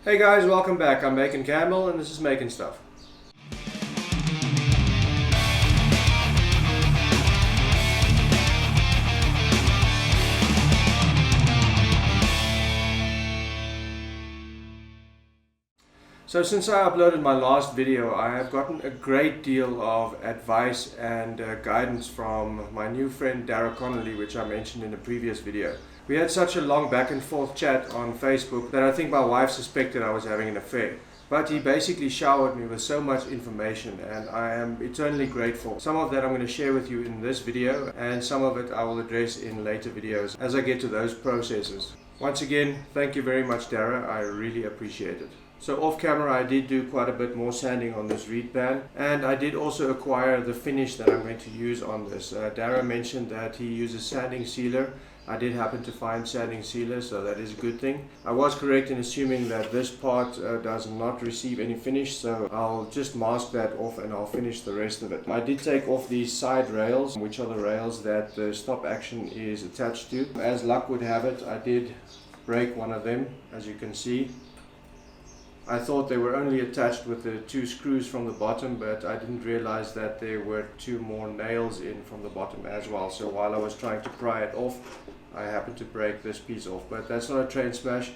Hey guys, welcome back. I'm maconCampbell and this is maconSTUFF. So since I uploaded my last video, I have gotten a great deal of advice and guidance from my new friend Dara Connolly, which I mentioned in a previous video. We had such a long back and forth chat on Facebook that I think my wife suspected I was having an affair. But he basically showered me with so much information and I am eternally grateful. Some of that I'm going to share with you in this video and some of it I will address in later videos as I get to those processes. Once again, thank you very much Dara, I really appreciate it. So off camera I did do quite a bit more sanding on this reed pan, and I did also acquire the finish that I'm going to use on this. Dara mentioned that he uses sanding sealer. I did happen to find sanding sealer, so that is a good thing. I was correct in assuming that this part does not receive any finish, so I'll just mask that off and I'll finish the rest of it. I did take off these side rails, which are the rails that the stop action is attached to. As luck would have it, I did break one of them, as you can see. I thought they were only attached with the two screws from the bottom, but I didn't realize that there were two more nails in from the bottom as well. So while I was trying to pry it off, I happened to break this piece off. But that's not a train smash,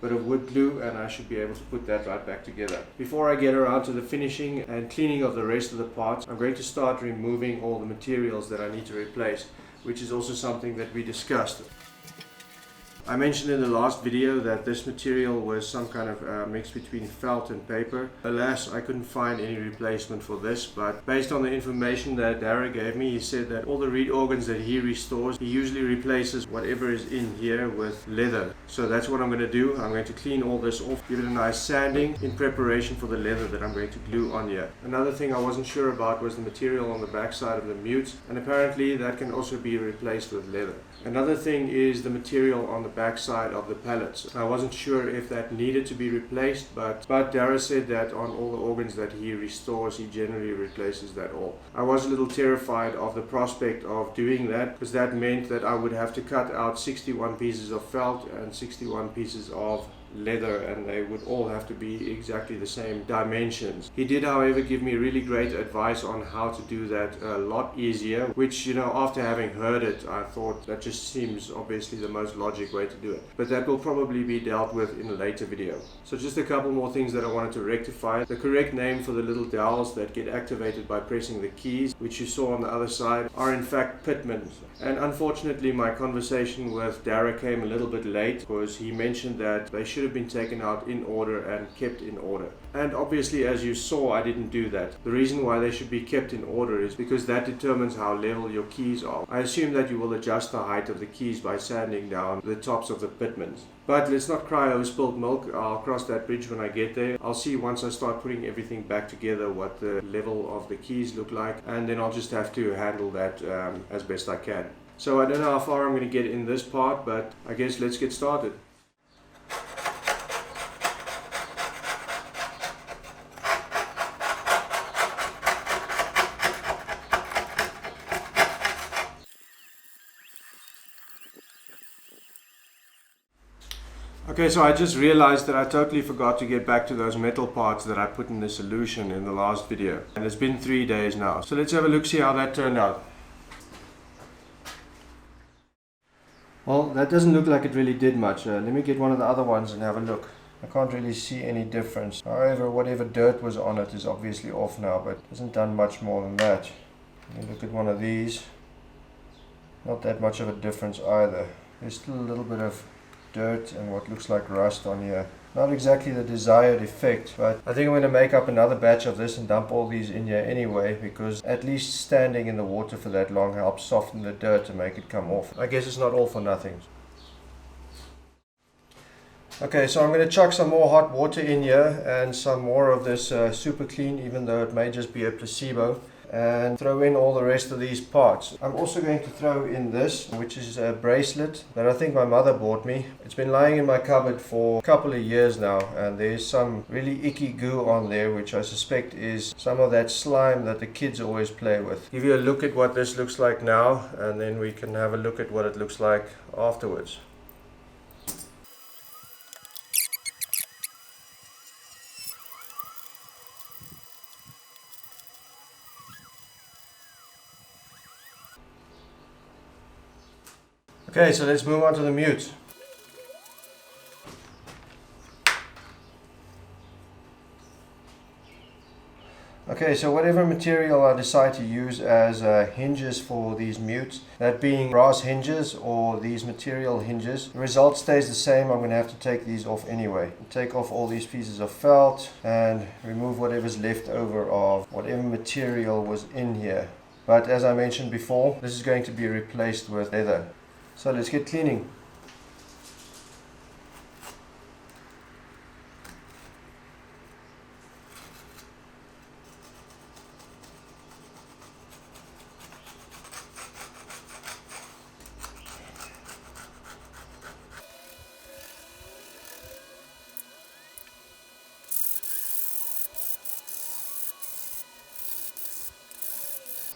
but a wood glue, and I should be able to put that right back together. Before I get around to the finishing and cleaning of the rest of the parts, I'm going to start removing all the materials that I need to replace, which is also something that we discussed. I mentioned in the last video that this material was some kind of mix between felt and paper. Alas, I couldn't find any replacement for this, but based on the information that Dara gave me, he said that all the reed organs that he restores, he usually replaces whatever is in here with leather. So that's what I'm going to do. I'm going to clean all this off, give it a nice sanding in preparation for the leather that I'm going to glue on here. Another thing I wasn't sure about was the material on the back side of the mutes, and apparently that can also be replaced with leather. Another thing is the material on the back side of the pallets. I wasn't sure if that needed to be replaced, but Dara said that on all the organs that he restores, he generally replaces that all. I was a little terrified of the prospect of doing that, because that meant that I would have to cut out 61 pieces of felt and 61 pieces of leather, and they would all have to be exactly the same dimensions. He did, however, give me really great advice on how to do that a lot easier, which, you know, after having heard it, I thought that just seems obviously the most logic way to do it. But that will probably be dealt with in a later video. So just a couple more things that I wanted to rectify. The correct name for the little dowels that get activated by pressing the keys, which you saw on the other side, are in fact pitmans. And unfortunately my conversation with Dara came a little bit late, because he mentioned that they should have been taken out in order and kept in order. And obviously, as you saw, I didn't do that. The reason why they should be kept in order is because that determines how level your keys are. I assume that you will adjust the height of the keys by sanding down the tops of the pitmans. But let's not cry over spilled milk. I'll cross that bridge when I get there. I'll see once I start putting everything back together what the level of the keys look like, and then I'll just have to handle that as best I can. So I don't know how far I'm going to get in this part, but I guess let's get started. Okay, so I just realized that I totally forgot to get back to those metal parts that I put in the solution in the last video. And it's been 3 days now. So let's have a look, see how that turned out. Well, that doesn't look like it really did much. Let me get one of the other ones and have a look. I can't really see any difference. However, whatever dirt was on it is obviously off now, but it hasn't done much more than that. Let me look at one of these. Not that much of a difference either. There's still a little bit of dirt and what looks like rust on here. Not exactly the desired effect, but I think I'm going to make up another batch of this and dump all these in here anyway, because at least standing in the water for that long helps soften the dirt and make it come off. I guess it's not all for nothing. Okay, so I'm going to chuck some more hot water in here and some more of this super clean, even though it may just be a placebo, and throw in all the rest of these parts. I'm also going to throw in this, which is a bracelet that I think my mother bought me. It's been lying in my cupboard for a couple of years now, and there's some really icky goo on there, which I suspect is some of that slime that the kids always play with. Give you a look at what this looks like now, and then we can have a look at what it looks like afterwards. Okay, so let's move on to the mute. Okay, so whatever material I decide to use as hinges for these mutes, that being brass hinges or these material hinges, the result stays the same. I'm going to have to take these off anyway. Take off all these pieces of felt and remove whatever's left over of whatever material was in here. But as I mentioned before, this is going to be replaced with leather. So let's get cleaning.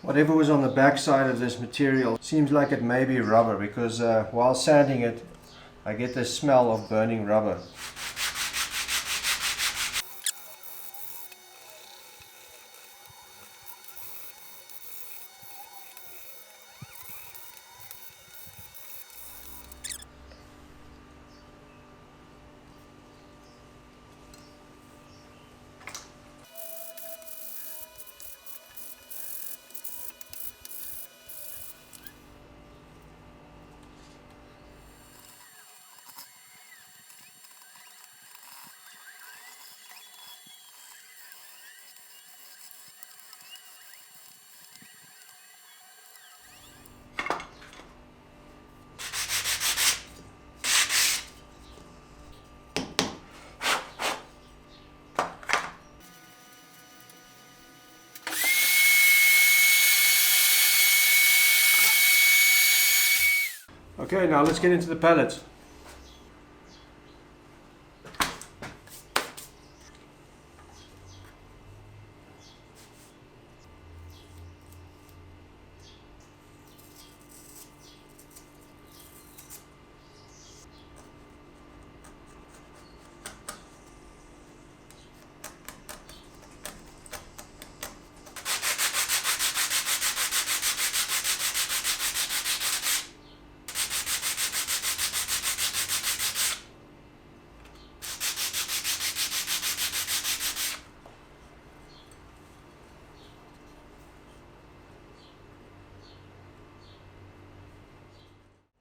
Whatever was on the back side of this material seems like it may be rubber, because while sanding it I get the smell of burning rubber. Okay, now let's get into the pallets.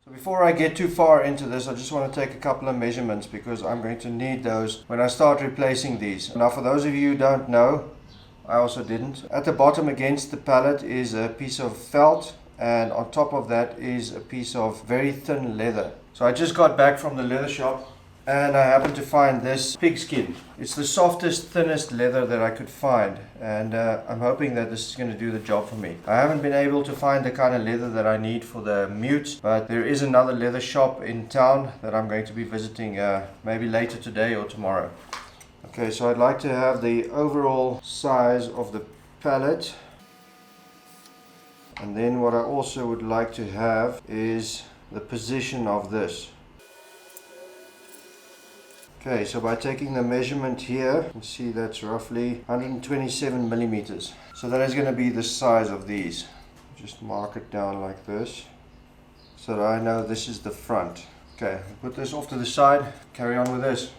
So before I get too far into this, I just want to take a couple of measurements, because I'm going to need those when I start replacing these. Now, for those of you who don't know, I also didn't. At the bottom against the pallet is a piece of felt, and on top of that is a piece of very thin leather. So I just got back from the leather shop and I happened to find this pigskin. It's the softest, thinnest leather that I could find, and I'm hoping that this is going to do the job for me. I haven't been able to find the kind of leather that I need for the mutes, but there is another leather shop in town that I'm going to be visiting maybe later today or tomorrow. Okay, so I'd like to have the overall size of the pallet, and then what I also would like to have is the position of this. Okay, so by taking the measurement here, you can see that's roughly 127 millimeters. So that is going to be the size of these. Just mark it down like this, so that I know this is the front. Okay, put this off to the side, carry on with this.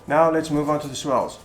Now let's move on to the swells.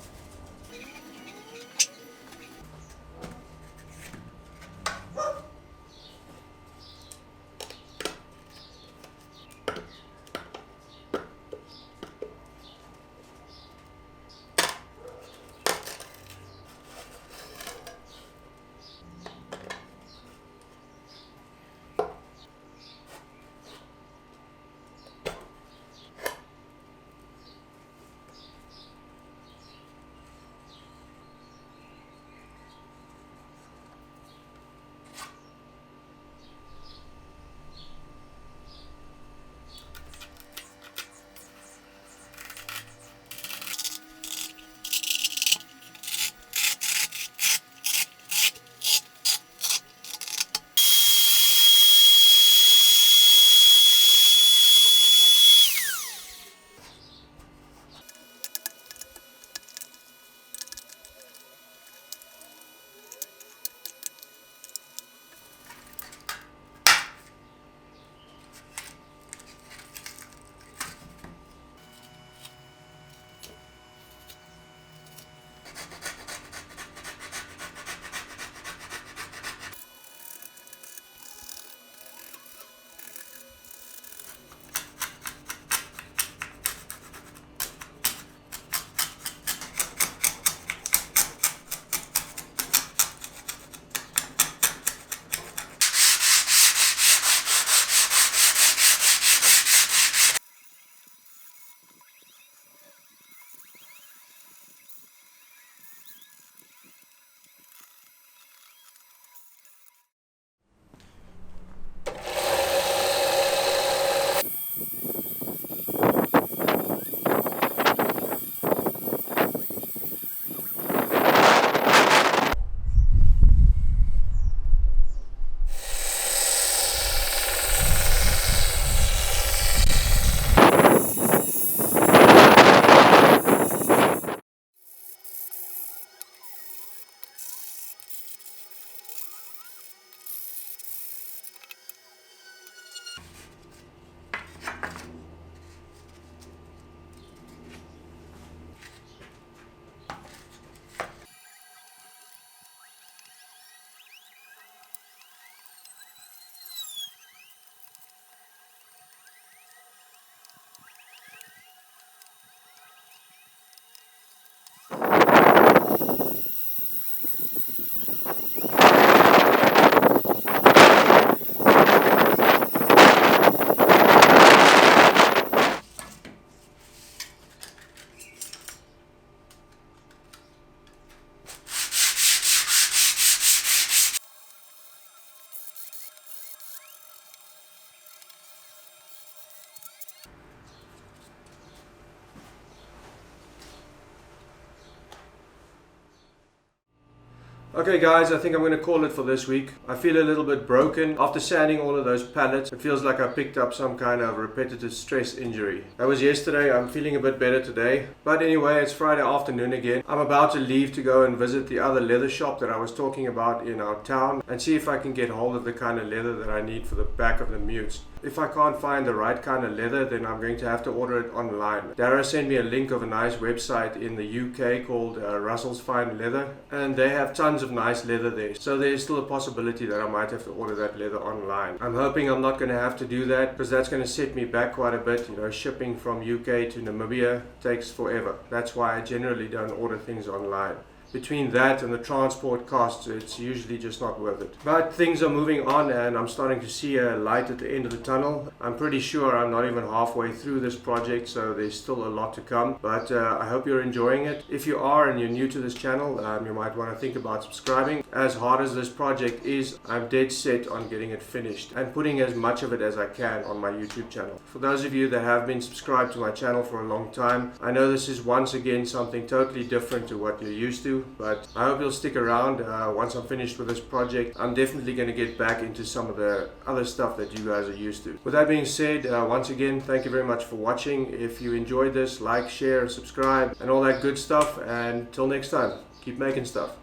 Okay guys, I think I'm going to call it for this week. I feel a little bit broken. After sanding all of those pallets, it feels like I picked up some kind of repetitive stress injury. That was yesterday. I'm feeling a bit better today. But anyway, it's Friday afternoon again. I'm about to leave to go and visit the other leather shop that I was talking about in our town and see if I can get hold of the kind of leather that I need for the back of the mutes. If I can't find the right kind of leather, then I'm going to have to order it online. Dara sent me a link of a nice website in the UK called Russell's Fine Leather, and they have tons of nice leather there. So there's still a possibility that I might have to order that leather online. I'm hoping I'm not going to have to do that because that's going to set me back quite a bit. You know, shipping from UK to Namibia takes forever. That's why I generally don't order things online. Between that and the transport costs, it's usually just not worth it. But things are moving on and I'm starting to see a light at the end of the tunnel. I'm pretty sure I'm not even halfway through this project, so there's still a lot to come. But I hope you're enjoying it. If you are and you're new to this channel, you might want to think about subscribing. As hard as this project is, I'm dead set on getting it finished and putting as much of it as I can on my YouTube channel. For those of you that have been subscribed to my channel for a long time, I know this is once again something totally different to what you're used to. But I hope you'll stick around. Once I'm finished with this project, I'm definitely going to get back into some of the other stuff that you guys are used to. With that being said, once again, thank you very much for watching. If you enjoyed this, like, share, subscribe, and all that good stuff. And till next time, keep making stuff.